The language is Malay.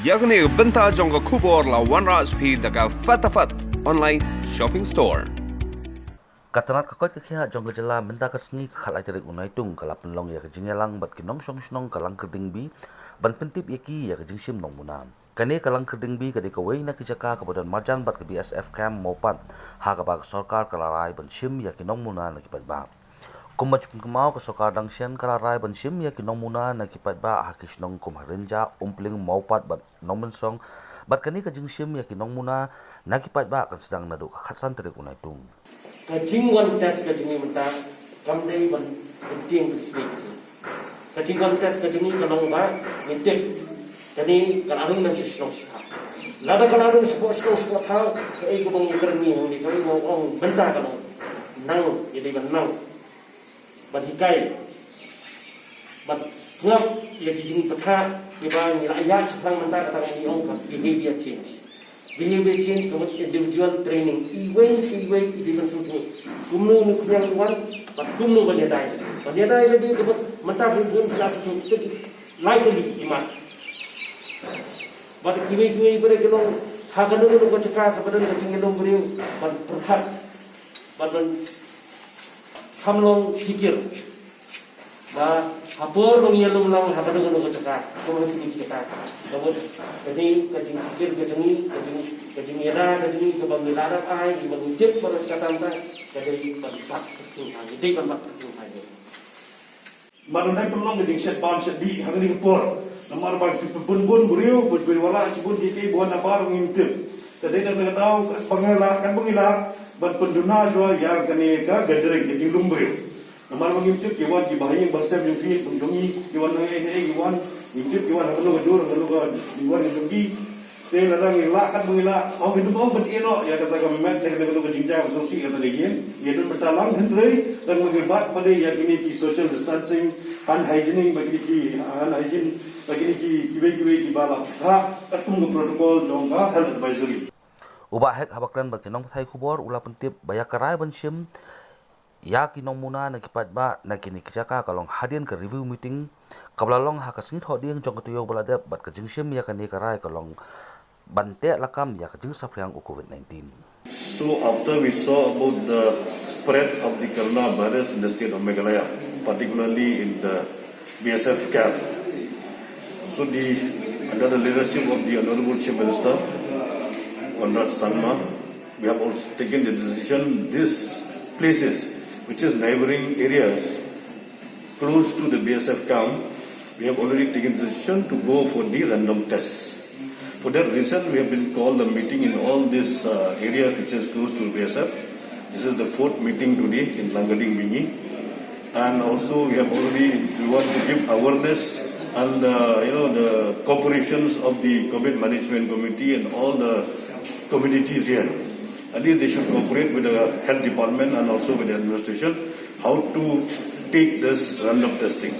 yakni benta jongga kubor la wanras pi daga fatafat online shopping store. Katanat kakot kekhiha jong kejala benta kesngi khalai Tarik Naitung kalap penlong ya kejingelang bat kinong song kalang keding bi ban pentip yaki ya Jingshim Nongmuna. Kani kalang keding bi kadi kawai na kijaka kemudian marjan bat ke BSF camp mopat ha kabag sarkar kalarai ban shim ya Nongmuna na Paidbah. Kumaj kumau ke sarkar dangsian kalarai ban shim ya Nongmuna na Paidbah ha kisnong kumharenja umpling mopat bat nomensong bat kani ke Jingshim ya Nongmuna na Paidbah kan Sdang Naduh khatsan Tarik Naitung. Kajing wan tes kajing menta kamdei wan penting kesini. Kajing wan tes kajing kalau ba nitip kani kalarung nang sisnong sita. Lada kalarung sport thang kai ko bang ikrni hong ni kai mo ong benta kalau nang jadi benang ban hikai ban ngap ya kajing petha iba ni ayat sedang menta kata ni ong behavior change. Behavior change kemudian individual training iway different something kumno nu kuang wan but kumno banyadai lagi kemudian mentah pun kelas tu lightly imat but kiwi pada kelong hakanu nu keceka kepada kecing elong beri but perhat but kamlong fikir ba hapor mengialung lang hakanu nu keceka kumno sini keceka kemudian jadi kecing fikir kecing era kecing kebang dilarap ai kebang tip pada sekatan ta jadi tempat kecing jadi tempat kecing aja manunai pelong ke dingset ban sedih hang ni kepor nomor bag pun buriu wala sibun diki buan nabar ngintip tadi dah tahu pengela ban penduna jua ya kani ka gathering kecing lumburiu nomor ngintip kiwan di bahaya bahasa mimpi pundungi kiwan ini kiwan ngintip kiwan hang gadur kiwan ngintip te larang ila kan mengila oh hidup oh bedino ya kata kami met saya kata berjinjang sosial kata lagi ya dan bertalang hendrai dan mengibat pada ya kini ki social distancing hygiene bagi ki hygiene bagi ki kibai bala ha atum protokol jongga health advisory Ubah hek habakran batinong thai kubor ula pentip bayakarai banshim ya Nongmuna na Paidbah na kini kijaka kalong hadian ke review meeting kablalong hakasngit hodiang jong ketuyog baladep bat ke Jingshim ya kani karai kalong bante lakam ya kejing sapriang COVID-19. So after we saw about the spread of the coronavirus in the state of Meghalaya, particularly in the BSF camp, so under the leadership of the Honorable Chief Minister, Conrad Sangma, we have also taken the decision these places, which is neighboring areas close to the BSF camp, we have already taken the decision to go for the random tests. For that reason, we have been called a meeting in all these areas which is close to BSF. This is the fourth meeting today in Langading Bingi, and also we want to give awareness and the corporations of the COVID management committee and all the communities here. At least they should cooperate with the health department and also with the administration how to take this random testing.